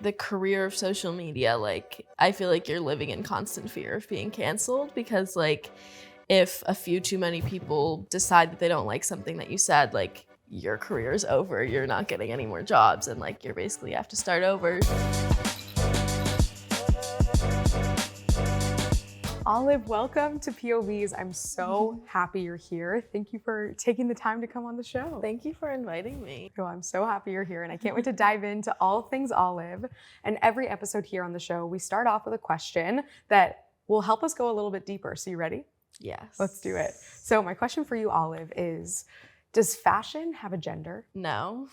the career of social media, like, I feel like you're living in constant fear of being canceled because, like, if a few too many people decide that they don't like something that you said, like, your career is over, you're not getting any more jobs, and, like, you're basically have to start over. Olive, welcome to POVz. I'm so happy you're here. Thank you for taking the time to come on the show. Thank you for inviting me. Oh, I'm so happy you're here, and I can't wait to dive into all things Olive. And every episode here on the show, we start off with a question that will help us go a little bit deeper. So you ready? Yes. Let's do it. So my question for you, Olive, is does fashion have a gender? No.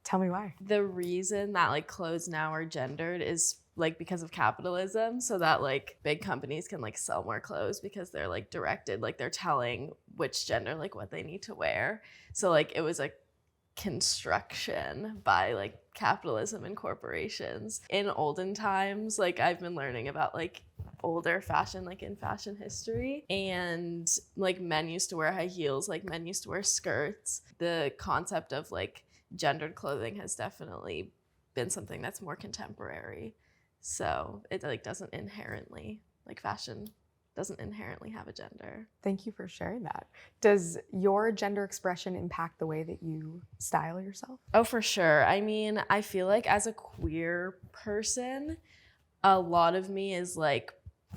Tell me why. The reason that, like, clothes now are gendered is, like, because of capitalism, so that, like, big companies can, like, sell more clothes because they're, like, directed, like, they're telling which gender, like, what they need to wear. So, like, it was a construction by, like, capitalism and corporations. In olden times, like, I've been learning about, like, older fashion, like, in fashion history, and, like, men used to wear high heels, like, men used to wear skirts. The concept of, like, gendered clothing has definitely been something that's more contemporary. So it, like, doesn't inherently, like, fashion doesn't inherently have a gender. Thank you for sharing that. Does your gender expression impact the way that you style yourself? Oh, for sure. I mean, I feel like as a queer person, a lot of me is, like,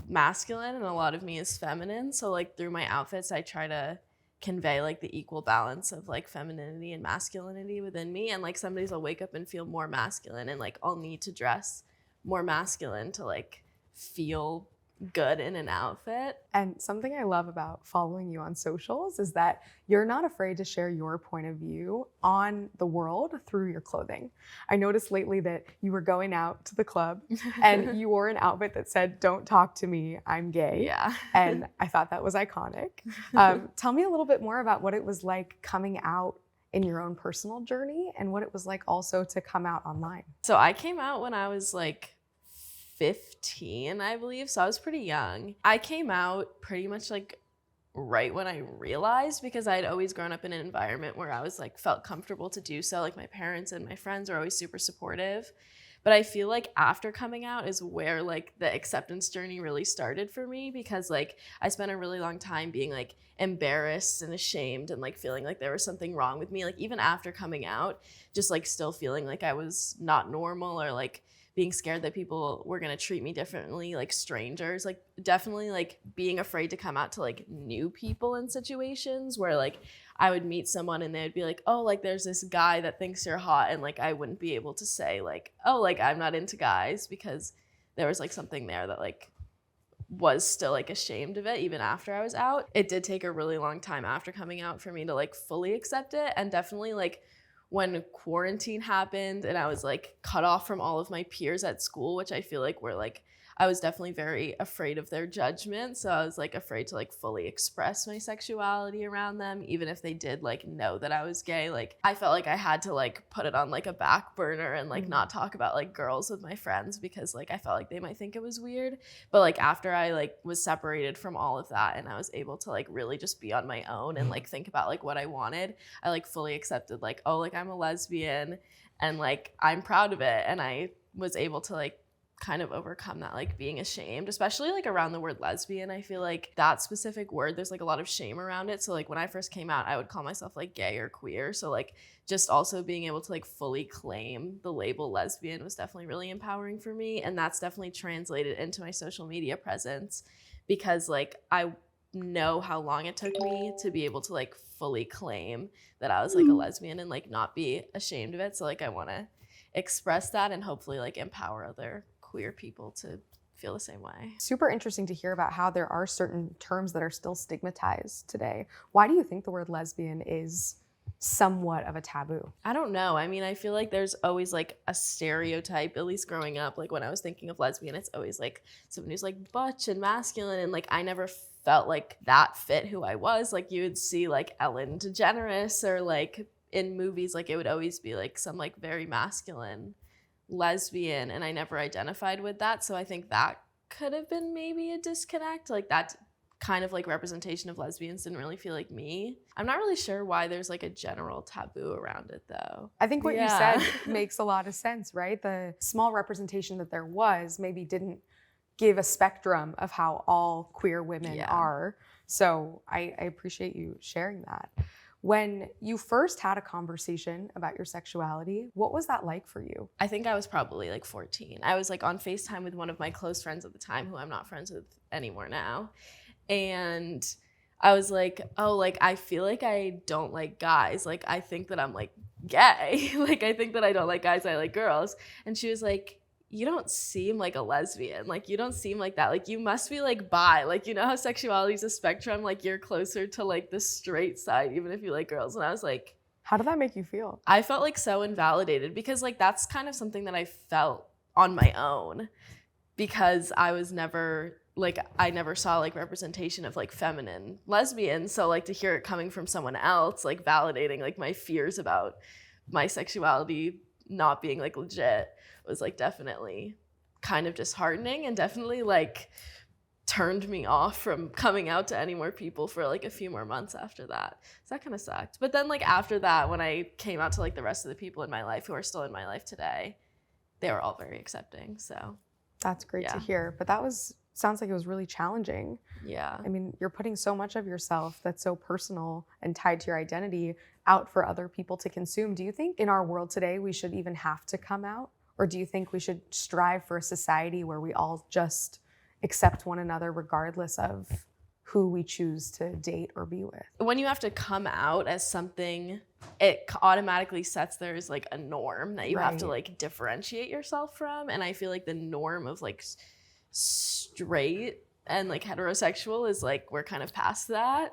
masculine and a lot of me is feminine. So, like, through my outfits, I try to convey, like, the equal balance of, like, femininity and masculinity within me. And, like, some days I'll wake up and feel more masculine, and, like, I'll need to dress more masculine to, like, feel good in an outfit. And something I love about following you on socials is that you're not afraid to share your point of view on the world through your clothing. I noticed lately that you were going out to the club and you wore an outfit that said, "Don't talk to me, I'm gay." Yeah. And I thought that was iconic. Tell me a little bit more about what it was like coming out in your own personal journey and what it was like also to come out online. So I came out when I was, like, 15, I believe. So I was pretty young. I came out pretty much, like, right when I realized, because I had always grown up in an environment where I was, like, felt comfortable to do so. Like, my parents and my friends are always super supportive. But I feel like after coming out is where, like, the acceptance journey really started for me, because, like, I spent a really long time being, like, embarrassed and ashamed and, like, feeling like there was something wrong with me. Like, even after coming out, just, like, still feeling like I was not normal, or, like, being scared that people were going to treat me differently, like strangers. Like, definitely, like, being afraid to come out to, like, new people in situations where, like, I would meet someone and they would be like, "Oh, like, there's this guy that thinks you're hot," and, like, I wouldn't be able to say, like, "Oh, like, I'm not into guys," because there was, like, something there that, like, was still, like, ashamed of it even after I was out. It did take a really long time after coming out for me to, like, fully accept it. And definitely, like, when quarantine happened and I was, like, cut off from all of my peers at school, which I feel like were, like, I was definitely very afraid of their judgment. So I was, like, afraid to, like, fully express my sexuality around them, even if they did, like, know that I was gay. Like, I felt like I had to, like, put it on, like, a back burner and, like, not talk about, like, girls with my friends, because, like, I felt like they might think it was weird. But, like, after I, like, was separated from all of that and I was able to, like, really just be on my own and, like, think about, like, what I wanted, I, like, fully accepted, like, oh, like, I'm a lesbian and, like, I'm proud of it. And I was able to, like, kind of overcome that, like, being ashamed, especially, like, around the word lesbian. I feel like that specific word, there's, like, a lot of shame around it. So, like, when I first came out, I would call myself, like, gay or queer. So, like, just also being able to, like, fully claim the label lesbian was definitely really empowering for me. And that's definitely translated into my social media presence, because, like, I know how long it took me to be able to, like, fully claim that I was, like, a lesbian and, like, not be ashamed of it. So, like, I want to express that and hopefully, like, empower other queer people to feel the same way. Super interesting to hear about how there are certain terms that are still stigmatized today. Why do you think the word lesbian is somewhat of a taboo? I don't know. I mean, I feel like there's always, like, a stereotype, at least growing up. Like, when I was thinking of lesbian, it's always, like, someone who's, like, butch and masculine, and, like, I never felt like that fit who I was. Like, you would see, like, Ellen DeGeneres, or, like, in movies, like, it would always be, like, some, like, very masculine lesbian, and I never identified with that. So I think that could have been maybe a disconnect. Like, that kind of like representation of lesbians didn't really feel like me. I'm not really sure why there's like a general taboo around it though. I think what you said makes a lot of sense, right? The small representation that there was maybe didn't give a spectrum of how all queer women are. So I appreciate you sharing that. When you first had a conversation about your sexuality, what was that like for you? I think I was probably like 14. I was like on FaceTime with one of my close friends at the time, who I'm not friends with anymore now. And I was like, oh, like, I feel like I don't like guys. Like, I think that I'm like gay. Like, I think that I don't like guys, I like girls. And she was like, you don't seem like a lesbian. Like, you don't seem like that. Like, you must be like bi. Like, you know how sexuality is a spectrum? Like, you're closer to like the straight side, even if you like girls. And I was like, how did that make you feel? I felt like so invalidated, because like that's kind of something that I felt on my own, because I was never like, I never saw like representation of like feminine lesbians. So like to hear it coming from someone else, like validating like my fears about my sexuality not being like legit, was like definitely kind of disheartening, and definitely like turned me off from coming out to any more people for like a few more months after that. So that kind of sucked. But then like after that, when I came out to like the rest of the people in my life who are still in my life today, they were all very accepting. So that's great to hear. But that sounds like it was really challenging. Yeah. I mean, you're putting so much of yourself that's so personal and tied to your identity out for other people to consume. Do you think in our world today we should even have to come out? Or do you think we should strive for a society where we all just accept one another regardless of who we choose to date or be with? When you have to come out as something, it automatically sets there's like a norm that you have to like differentiate yourself from. And I feel like the norm of like straight and like heterosexual is like, we're kind of past that,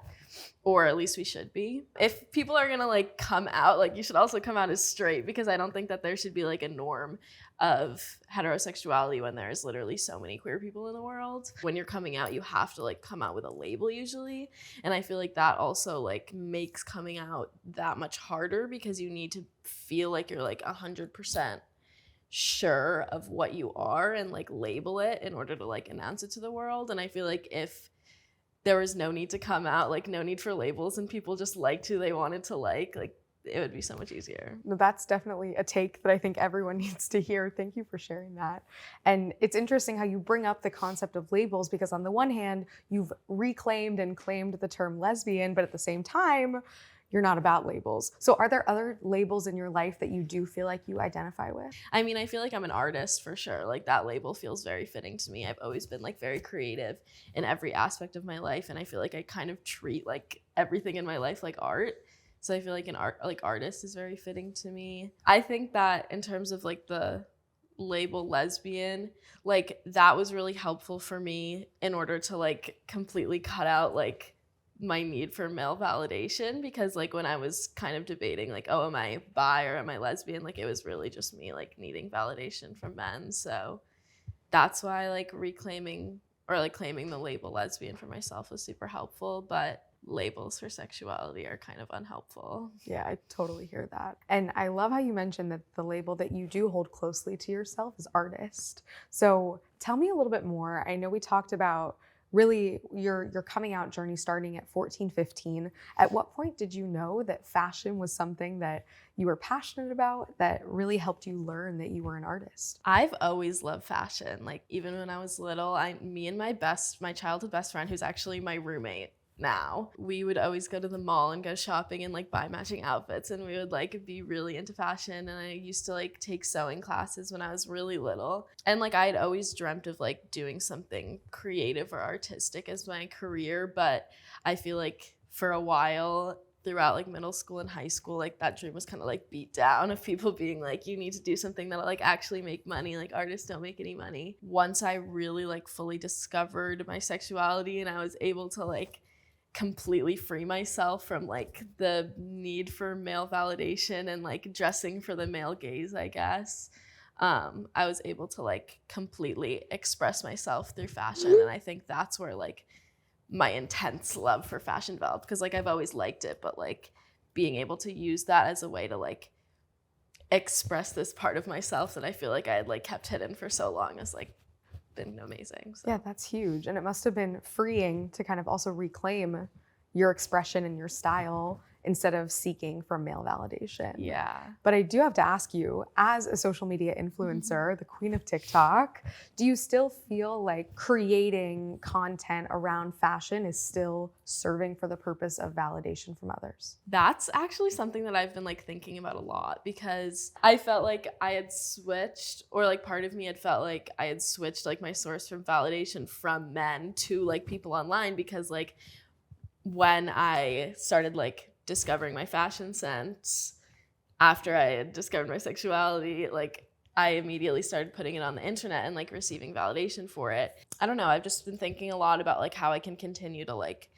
or at least we should be. If people are gonna like come out, like you should also come out as straight, because I don't think that there should be like a norm of heterosexuality when there's literally so many queer people in the world. When you're coming out, you have to like come out with a label usually. And I feel like that also like makes coming out that much harder, because you need to feel like you're like 100% sure of what you are and like label it in order to like announce it to the world. And I feel like if there was no need to come out, like no need for labels, and people just liked who they wanted to like it would be so much easier. No, that's definitely a take that I think everyone needs to hear. Thank you for sharing that. And it's interesting how you bring up the concept of labels, because on the one hand, you've reclaimed and claimed the term lesbian, but at the same time, you're not about labels. So are there other labels in your life that you do feel like you identify with? I mean, I feel like I'm an artist for sure. Like that label feels very fitting to me. I've always been like very creative in every aspect of my life. And I feel like I kind of treat like everything in my life like art. So I feel like artist is very fitting to me. I think that in terms of like the label lesbian, like that was really helpful for me in order to like completely cut out like my need for male validation, because like when I was kind of debating like, oh, am I bi or am I lesbian, like it was really just me like needing validation from men. So that's why like reclaiming or like claiming the label lesbian for myself was super helpful, but labels for sexuality are kind of unhelpful. Yeah, I totally hear that. And I love how you mentioned that the label that you do hold closely to yourself is artist. So tell me a little bit more. I know we talked about really your coming out journey starting at 14, 15. At what point did you know that fashion was something that you were passionate about, that really helped you learn that you were an artist? I've always loved fashion. Like even when I was little, me and my childhood best friend, who's actually my roommate now, we would always go to the mall and go shopping and like buy matching outfits, and we would like be really into fashion. And I used to like take sewing classes when I was really little, and like I had always dreamt of like doing something creative or artistic as my career. But I feel like for a while throughout like middle school and high school, like that dream was kind of like beat down, of people being like, you need to do something that'll like actually make money, like artists don't make any money. Once I really like fully discovered my sexuality and I was able to like completely free myself from like the need for male validation and like dressing for the male gaze, I guess, I was able to like completely express myself through fashion. And I think that's where like my intense love for fashion developed, because like I've always liked it, but like being able to use that as a way to like express this part of myself that I feel like I had like kept hidden for so long is like been amazing. So. Yeah, that's huge. And it must have been freeing to kind of also reclaim your expression and your style instead of seeking for male validation. Yeah. But I do have to ask you, as a social media influencer, the queen of TikTok, do you still feel like creating content around fashion is still serving for the purpose of validation from others? That's actually something that I've been like thinking about a lot, because I felt like I had switched, or like part of me had felt like I had switched like my source from validation from men to like people online, because like when I started like discovering my fashion sense after I had discovered my sexuality, like I immediately started putting it on the internet and like receiving validation for it. I don't know, I've just been thinking a lot about like how I can continue to like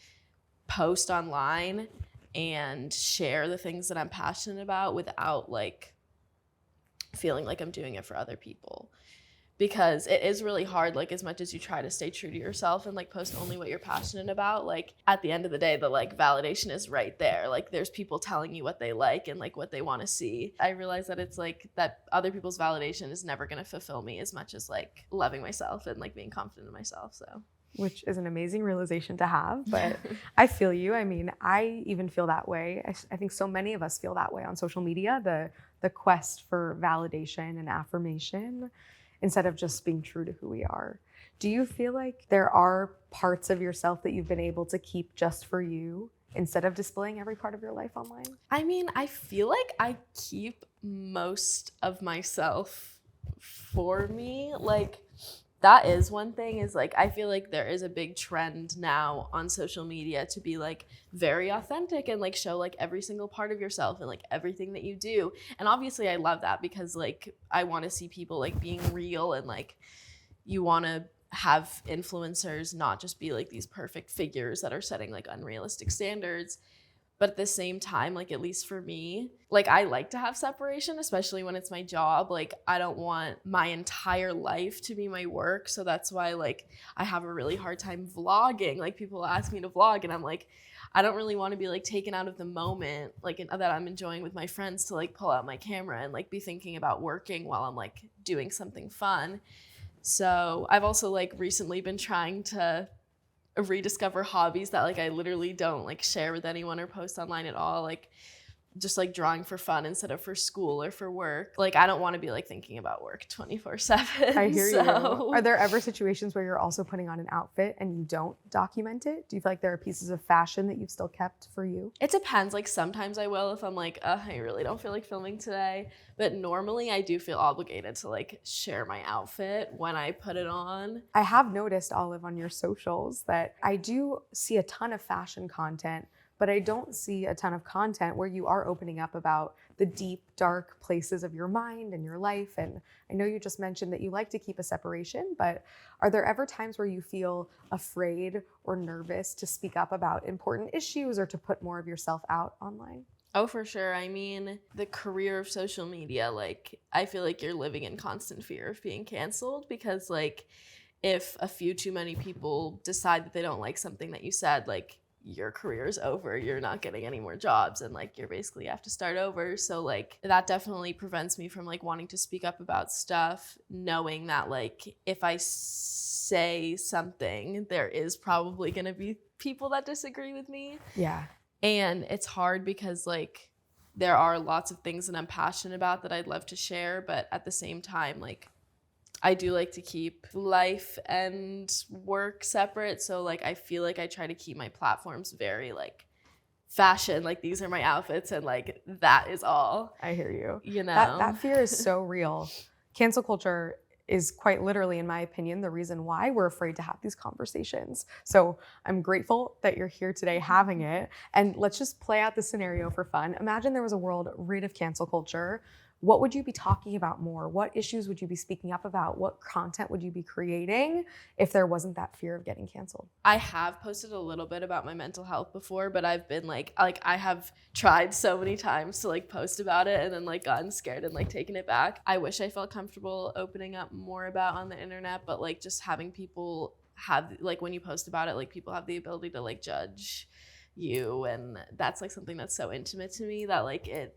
post online and share the things that I'm passionate about without like feeling like I'm doing it for other people. Because it is really hard, like as much as you try to stay true to yourself and like post only what you're passionate about, like at the end of the day, the like validation is right there. Like there's people telling you what they like and like what they want to see. I realize that it's like that other people's validation is never going to fulfill me as much as like loving myself and like being confident in myself. So, which is an amazing realization to have, but I feel you. I mean, I even feel that way. I think so many of us feel that way on social media, the quest for validation and affirmation, instead of just being true to who we are. Do you feel like there are parts of yourself that you've been able to keep just for you instead of displaying every part of your life online? I mean, I feel like I keep most of myself for me. Like that is one thing, is like I feel like there is a big trend now on social media to be like very authentic and like show like every single part of yourself and like everything that you do. And obviously I love that, because like I want to see people like being real, and like you want to have influencers not just be like these perfect figures that are setting like unrealistic standards. But at the same time, like at least for me, like I like to have separation, especially when it's my job. Like I don't want my entire life to be my work. So that's why like I have a really hard time vlogging. Like people ask me to vlog and I'm like, I don't really want to be like taken out of the moment like that I'm enjoying with my friends to like pull out my camera and like be thinking about working while I'm like doing something fun. So I've also like recently been trying to rediscover hobbies that like I literally don't like share with anyone or post online at all, like just like drawing for fun instead of for school or for work. Like I don't want to be like thinking about work 24/7. I hear you. Are there ever situations where you're also putting on an outfit and you don't document it? Do you feel like there are pieces of fashion that you've still kept for you? It depends. Like sometimes I will if I'm like, I really don't feel like filming today. But normally I do feel obligated to like share my outfit when I put it on. I have noticed, Olive, on your socials that I do see a ton of fashion content, but I don't see a ton of content where you are opening up about the deep, dark places of your mind and your life. And I know you just mentioned that you like to keep a separation, but are there ever times where you feel afraid or nervous to speak up about important issues or to put more of yourself out online? Oh, for sure. I mean, the career of social media, like, I feel like you're living in constant fear of being canceled, because, like, if a few too many people decide that they don't like something that you said, like, your career is over. You're not getting any more jobs, and, like, you're basically have to start over. So, like, that definitely prevents me from, like, wanting to speak up about stuff, knowing that, like, if I say something, there is probably going to be people that disagree with me. Yeah. And it's hard because, like, there are lots of things that I'm passionate about that I'd love to share, but at the same time, like, I do like to keep life and work separate. So, like, I feel like I try to keep my platforms very, like, fashion. Like, these are my outfits, and, like, that is all. I hear you. You know? That fear is so real. Cancel culture is quite literally, in my opinion, the reason why we're afraid to have these conversations. So I'm grateful that you're here today having it. And let's just play out the scenario for fun. Imagine there was a world rid of cancel culture. What would you be talking about more? What issues would you be speaking up about? What content would you be creating if there wasn't that fear of getting canceled? I have posted a little bit about my mental health before, but I've been like I have tried so many times to like post about it and then like gotten scared and like taken it back. I wish I felt comfortable opening up more about on the internet, but like just having people have, like, when you post about it, like people have the ability to like judge you, and that's like something that's so intimate to me that like it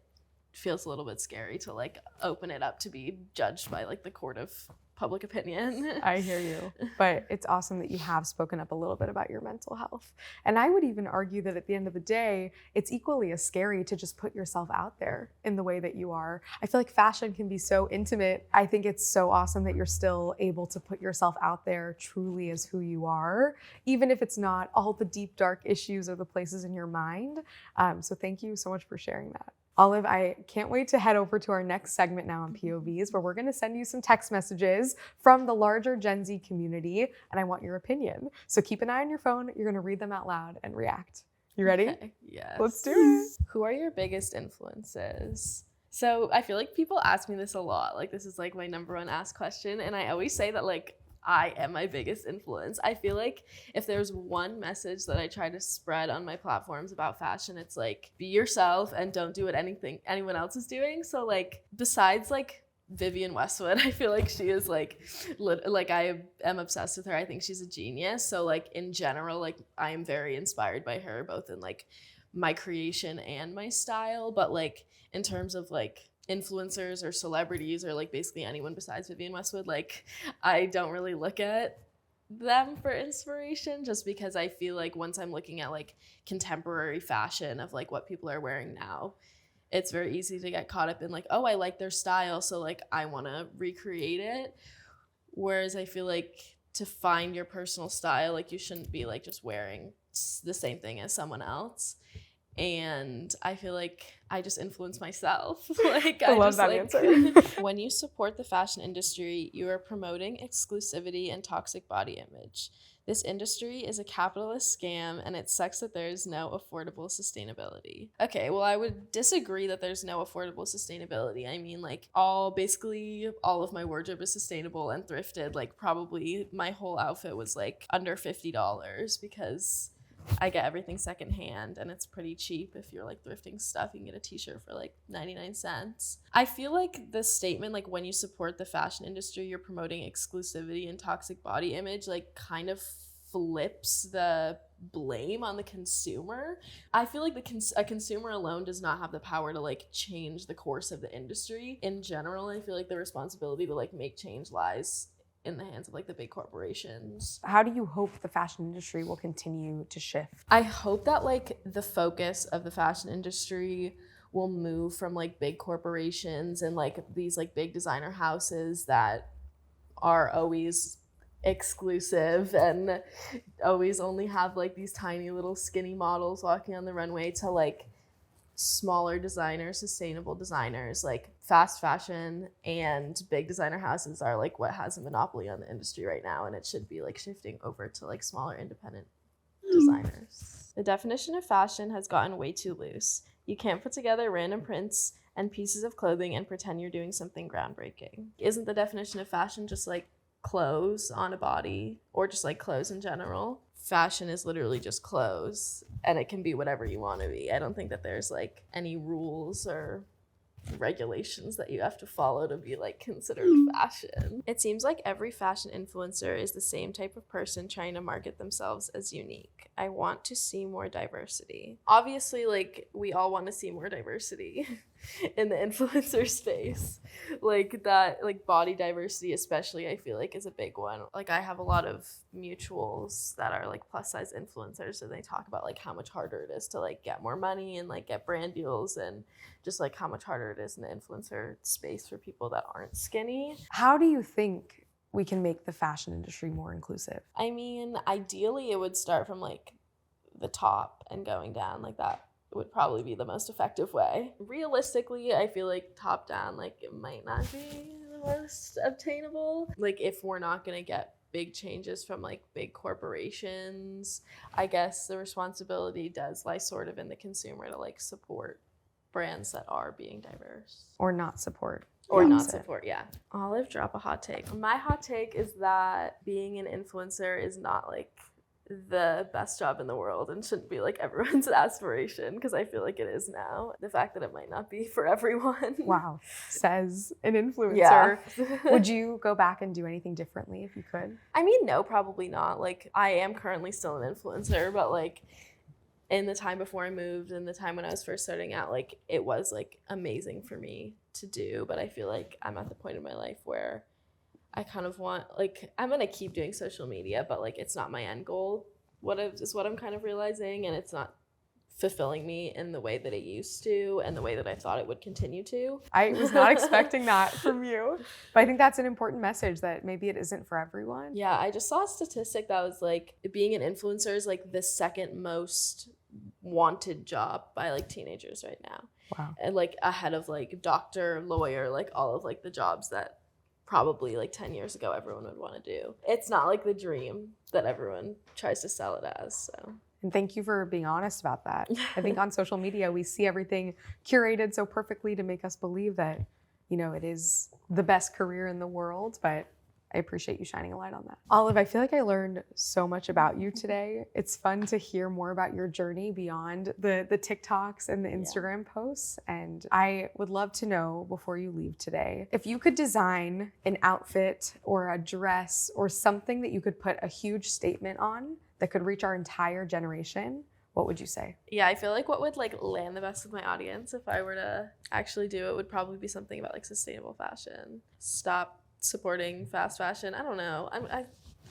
feels a little bit scary to like open it up to be judged by like the court of public opinion. I hear you. But it's awesome that you have spoken up a little bit about your mental health. And I would even argue that at the end of the day, it's equally as scary to just put yourself out there in the way that you are. I feel like fashion can be so intimate. I think it's so awesome that you're still able to put yourself out there truly as who you are, even if it's not all the deep, dark issues or the places in your mind. So thank you so much for sharing that. Olive, I can't wait to head over to our next segment now on POVz, where we're going to send you some text messages from the larger Gen Z community, and I want your opinion. So keep an eye on your phone. You're going to read them out loud and react. You ready? Okay, yes. Let's do it. Who are your biggest influences? So I feel like people ask me this a lot. Like, this is like my number one asked question, and I always say that like I am my biggest influence. I feel like if there's one message that I try to spread on my platforms about fashion, it's like, be yourself and don't do what anyone else is doing. So like, besides like Vivienne Westwood, I feel like she is like I am obsessed with her. I think she's a genius. So like in general, like I am very inspired by her, both in like my creation and my style. But like in terms of like influencers or celebrities or like basically anyone besides Vivienne Westwood, like I don't really look at them for inspiration, just because I feel like once I'm looking at like contemporary fashion of like what people are wearing now, it's very easy to get caught up in like, oh, I like their style, so like I want to recreate it. Whereas I feel like to find your personal style, like you shouldn't be like just wearing the same thing as someone else. And I feel like I just influence myself. Like I love just, that like, answer. When you support the fashion industry, you are promoting exclusivity and toxic body image. This industry is a capitalist scam, and it sucks that there is no affordable sustainability. Okay, well, I would disagree that there's no affordable sustainability. I mean, like, basically all of my wardrobe is sustainable and thrifted. Like, probably my whole outfit was, like, under $50 because I get everything secondhand, and it's pretty cheap. If you're like thrifting stuff, you can get a t-shirt for like 99 cents. I feel like the statement, like when you support the fashion industry, you're promoting exclusivity and toxic body image, like kind of flips the blame on the consumer. I feel like a consumer alone does not have the power to like change the course of the industry. In general, I feel like the responsibility to like make change lies in the hands of like the big corporations. How do you hope the fashion industry will continue to shift? I hope that like the focus of the fashion industry will move from like big corporations and like these like big designer houses that are always exclusive and always only have like these tiny little skinny models walking on the runway, to like smaller designers, sustainable designers. Like fast fashion and big designer houses are like what has a monopoly on the industry right now, and it should be like shifting over to like smaller independent designers. The definition of fashion has gotten way too loose. You can't put together random prints and pieces of clothing and pretend you're doing something groundbreaking. Isn't the definition of fashion just like clothes on a body, or just like clothes in general? Fashion is literally just clothes, and it can be whatever you want to be. I don't think that there's like any rules or regulations that you have to follow to be like considered fashion. It seems like every fashion influencer is the same type of person trying to market themselves as unique. I want to see more diversity. Obviously, like we all want to see more diversity in the influencer space. Like that, like body diversity especially, I feel like is a big one. Like I have a lot of mutuals that are like plus size influencers, and they talk about like how much harder it is to like get more money and like get brand deals, and just like how much harder it is in the influencer space for people that aren't skinny. How do you think we can make the fashion industry more inclusive? I mean, ideally it would start from like the top and going down. Like that would probably be the most effective way. Realistically, I feel like top down, like it might not be the most obtainable. Like if we're not gonna get big changes from like big corporations, I guess the responsibility does lie sort of in the consumer to like support brands that are being diverse. Or not support. Or not support, yeah. Olive, drop a hot take. My hot take is that being an influencer is not like the best job in the world and shouldn't be like everyone's aspiration, because I feel like it is now. The fact that it might not be for everyone. Wow, says an influencer. Yeah. Would you go back and do anything differently if you could? I mean, no, probably not. Like I am currently still an influencer, but like in the time before I moved and the time when I was first starting out, like it was like amazing for me to do. But I feel like I'm at the point in my life where I kind of want, like, I'm gonna keep doing social media, but like it's not my end goal. Is what I'm kind of realizing, and it's not fulfilling me in the way that it used to and the way that I thought it would continue to. I was not expecting that from you, but I think that's an important message that maybe it isn't for everyone. Yeah, I just saw a statistic that was like being an influencer is like the second most wanted job by like teenagers right now. Wow. And like ahead of like doctor, lawyer, like all of like the jobs that probably like 10 years ago everyone would want to do. It's not like the dream that everyone tries to sell it as, so. And thank you for being honest about that. I think on social media, we see everything curated so perfectly to make us believe that, you know, it is the best career in the world, but I appreciate you shining a light on that. Olive, I feel like I learned so much about you today. It's fun to hear more about your journey beyond the TikToks and the Instagram posts. And I would love to know, before you leave today, if you could design an outfit or a dress or something that you could put a huge statement on that could reach our entire generation, what would you say? Yeah, I feel like what would like land the best with my audience if I were to actually do it would probably be something about like sustainable fashion. Stop supporting fast fashion. I don't know. I'm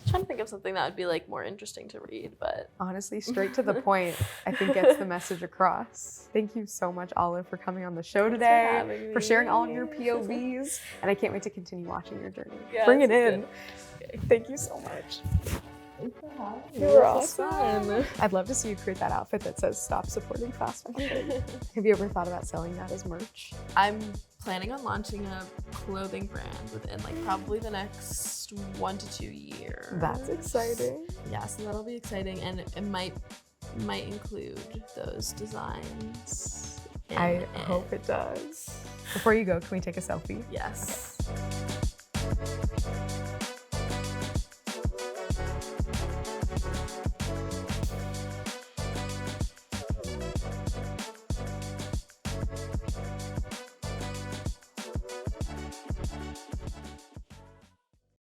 trying to think of something that would be like more interesting to read, but honestly, straight to the point, I think gets the message across. Thank you so much, Olive, for coming on the show today, for sharing all of your POVs, and I can't wait to continue watching your journey. Yeah, bring it in. Okay. Thank you so much. Thanks for having me. You were awesome. I'd love to see you create that outfit that says "Stop supporting fast fashion." Have you ever thought about selling that as merch? I'm planning on launching a clothing brand within like probably the next 1 to 2 years. That's exciting. Yeah, so that'll be exciting, and it might include those designs. I hope it does. Before you go, can we take a selfie? Yes.